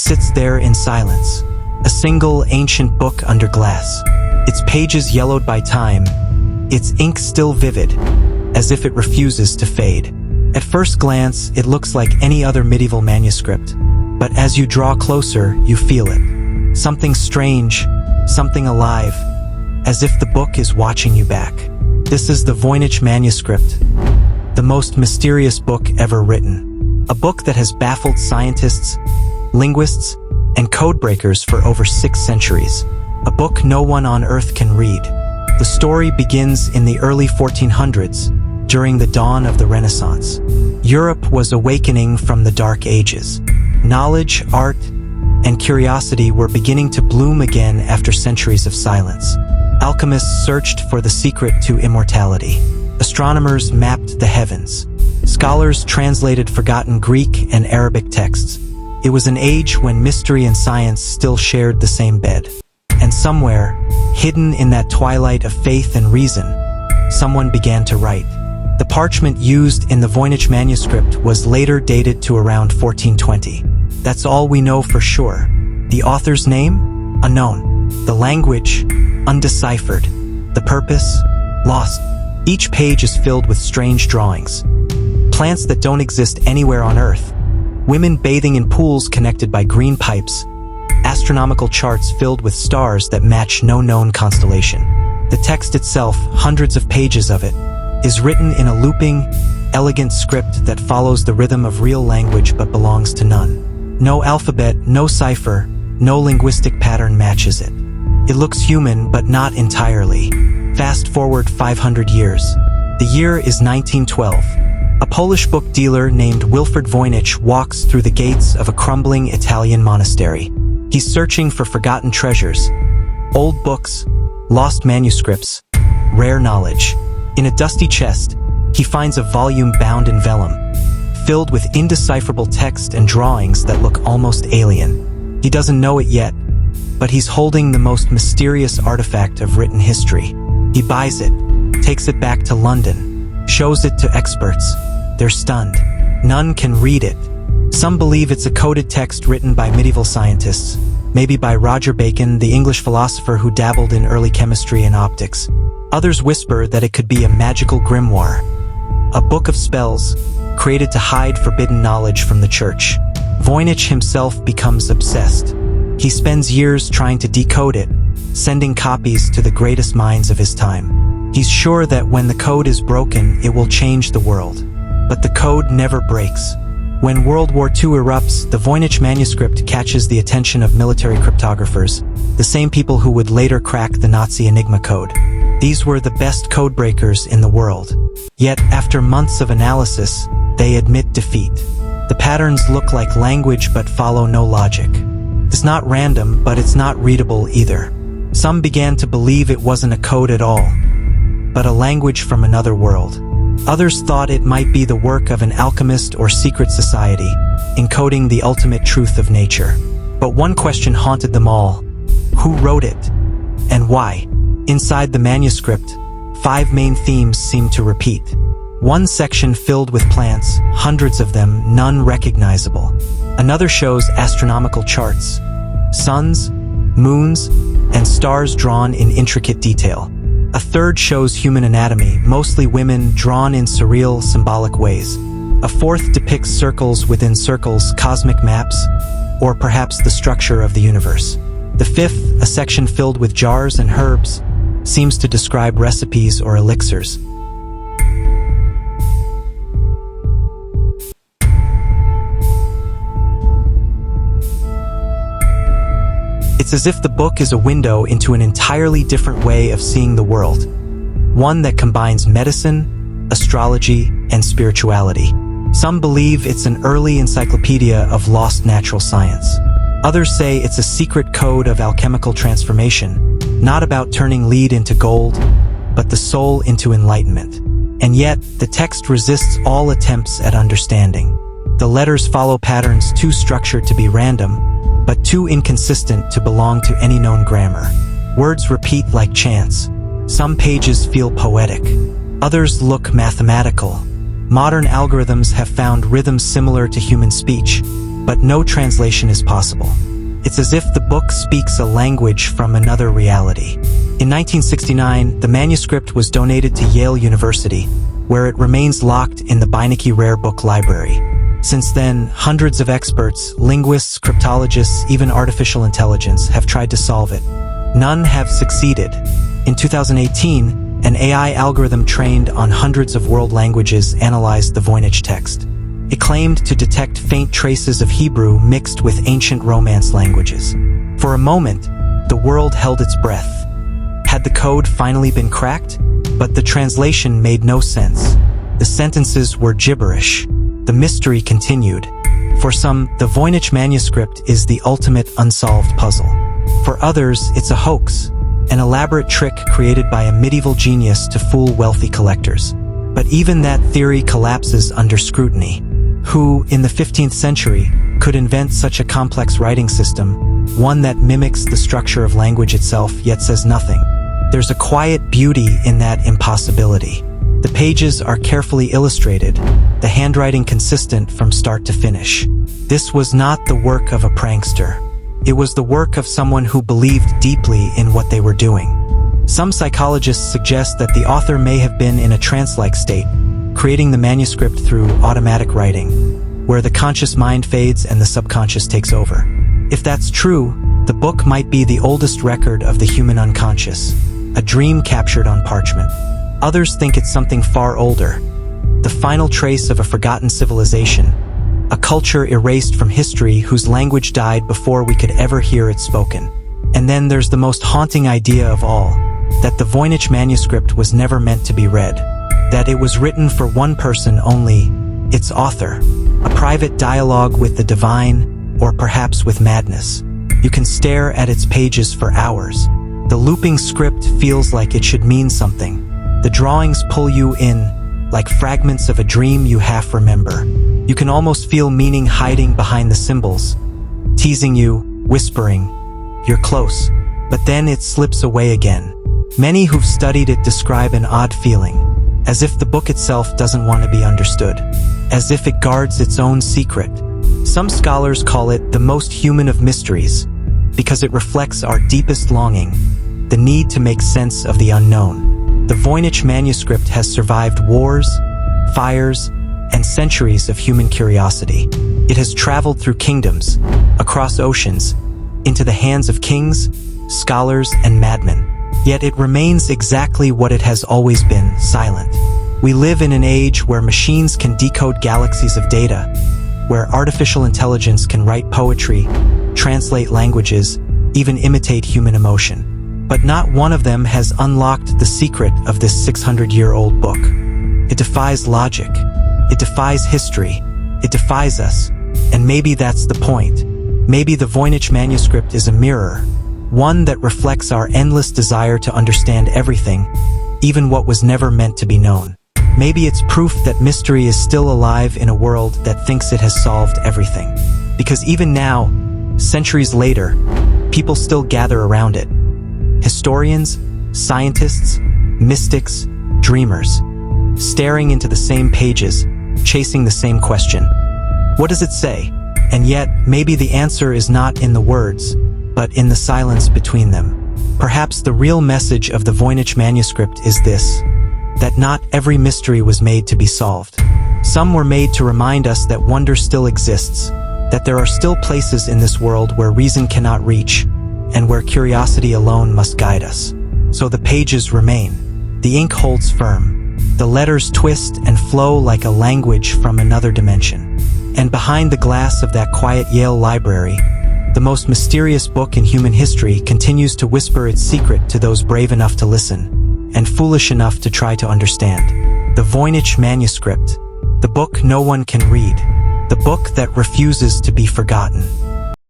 sits there in silence, a single ancient book under glass, its pages yellowed by time, its ink still vivid, as if it refuses to fade. At first glance, it looks like any other medieval manuscript, but as you draw closer, you feel it. Something strange, something alive, as if the book is watching you back. This is the Voynich manuscript, the most mysterious book ever written. A book that has baffled scientists, linguists, and codebreakers for over 6 centuries. A book no one on Earth can read. The story begins in the early 1400s, during the dawn of the Renaissance. Europe was awakening from the Dark Ages. Knowledge, art, and curiosity were beginning to bloom again after centuries of silence. Alchemists searched for the secret to immortality. Astronomers mapped the heavens. Scholars translated forgotten Greek and Arabic texts. It was an age when mystery and science still shared the same bed. And somewhere, hidden in that twilight of faith and reason, someone began to write. The parchment used in the Voynich manuscript was later dated to around 1420. That's all we know for sure. The author's name? Unknown. The language? Undeciphered. The purpose? Lost. Each page is filled with strange drawings. Plants that don't exist anywhere on Earth. Women bathing in pools connected by green pipes. Astronomical charts filled with stars that match no known constellation. The text itself, hundreds of pages of it, is written in a looping, elegant script that follows the rhythm of real language but belongs to none. No alphabet, no cipher, no linguistic pattern matches it. It looks human, but not entirely. Fast forward 500 years. The year is 1912. A Polish book dealer named Wilfred Voynich walks through the gates of a crumbling Italian monastery. He's searching for forgotten treasures, old books, lost manuscripts, rare knowledge. In a dusty chest, he finds a volume bound in vellum, filled with indecipherable text and drawings that look almost alien. He doesn't know it yet, but he's holding the most mysterious artifact of written history. He buys it, takes it back to London, shows it to experts. They're stunned. None can read it. Some believe it's a coded text written by medieval scientists, maybe by Roger Bacon, the English philosopher who dabbled in early chemistry and optics. Others whisper that it could be a magical grimoire, a book of spells created to hide forbidden knowledge from the church. Voynich himself becomes obsessed. He spends years trying to decode it, sending copies to the greatest minds of his time. He's sure that when the code is broken, it will change the world. But the code never breaks. When World War II erupts, the Voynich manuscript catches the attention of military cryptographers, the same people who would later crack the Nazi Enigma code. These were the best codebreakers in the world. Yet, after months of analysis, they admit defeat. The patterns look like language but follow no logic. It's not random, but it's not readable either. Some began to believe it wasn't a code at all, but a language from another world. Others thought it might be the work of an alchemist or secret society, encoding the ultimate truth of nature. But one question haunted them all. Who wrote it? And why? Inside the manuscript, 5 main themes seem to repeat. One section filled with plants, hundreds of them, none recognizable. Another shows astronomical charts, suns, moons, and stars drawn in intricate detail. A third shows human anatomy, mostly women drawn in surreal, symbolic ways. A fourth depicts circles within circles, cosmic maps, or perhaps the structure of the universe. The fifth, a section filled with jars and herbs, seems to describe recipes or elixirs. It's as if the book is a window into an entirely different way of seeing the world, one that combines medicine, astrology, and spirituality. Some believe it's an early encyclopedia of lost natural science. Others say it's a secret code of alchemical transformation, not about turning lead into gold, but the soul into enlightenment. And yet, the text resists all attempts at understanding. The letters follow patterns too structured to be random, but too inconsistent to belong to any known grammar. Words repeat like chants. Some pages feel poetic. Others look mathematical. Modern algorithms have found rhythms similar to human speech, but no translation is possible. It's as if the book speaks a language from another reality. In 1969, the manuscript was donated to Yale University, where it remains locked in the Beinecke Rare Book Library. Since then, hundreds of experts, linguists, cryptologists, even artificial intelligence have tried to solve it. None have succeeded. In 2018, an AI algorithm trained on hundreds of world languages analyzed the Voynich text. It claimed to detect faint traces of Hebrew mixed with ancient Romance languages. For a moment, the world held its breath. Had the code finally been cracked? But the translation made no sense. The sentences were gibberish. The mystery continued. For some, the Voynich manuscript is the ultimate unsolved puzzle. For others, it's a hoax, an elaborate trick created by a medieval genius to fool wealthy collectors. But even that theory collapses under scrutiny. Who, in the 15th century, could invent such a complex writing system, one that mimics the structure of language itself yet says nothing? There's a quiet beauty in that impossibility. The pages are carefully illustrated, the handwriting consistent from start to finish. This was not the work of a prankster. It was the work of someone who believed deeply in what they were doing. Some psychologists suggest that the author may have been in a trance-like state, creating the manuscript through automatic writing, where the conscious mind fades and the subconscious takes over. If that's true, the book might be the oldest record of the human unconscious, a dream captured on parchment. Others think it's something far older, the final trace of a forgotten civilization, a culture erased from history whose language died before we could ever hear it spoken. And then there's the most haunting idea of all, that the Voynich manuscript was never meant to be read, that it was written for one person only, its author, a private dialogue with the divine, or perhaps with madness. You can stare at its pages for hours. The looping script feels like it should mean something. The drawings pull you in, like fragments of a dream you half remember. You can almost feel meaning hiding behind the symbols, teasing you, whispering, "You're close." But then it slips away again. Many who've studied it describe an odd feeling, as if the book itself doesn't want to be understood, as if it guards its own secret. Some scholars call it the most human of mysteries, because it reflects our deepest longing, the need to make sense of the unknown. The Voynich manuscript has survived wars, fires, and centuries of human curiosity. It has traveled through kingdoms, across oceans, into the hands of kings, scholars, and madmen. Yet it remains exactly what it has always been, silent. We live in an age where machines can decode galaxies of data, where artificial intelligence can write poetry, translate languages, even imitate human emotion. But not one of them has unlocked the secret of this 600-year-old book. It defies logic. It defies history. It defies us. And maybe that's the point. Maybe the Voynich manuscript is a mirror, one that reflects our endless desire to understand everything, even what was never meant to be known. Maybe it's proof that mystery is still alive in a world that thinks it has solved everything. Because even now, centuries later, people still gather around it. Historians, scientists, mystics, dreamers, staring into the same pages, chasing the same question. What does it say? And yet, maybe the answer is not in the words, but in the silence between them. Perhaps the real message of the Voynich manuscript is this: that not every mystery was made to be solved. Some were made to remind us that wonder still exists, that there are still places in this world where reason cannot reach, and where curiosity alone must guide us. So the pages remain. The ink holds firm. The letters twist and flow like a language from another dimension. And behind the glass of that quiet Yale library, the most mysterious book in human history continues to whisper its secret to those brave enough to listen, and foolish enough to try to understand. The Voynich manuscript, the book no one can read, the book that refuses to be forgotten.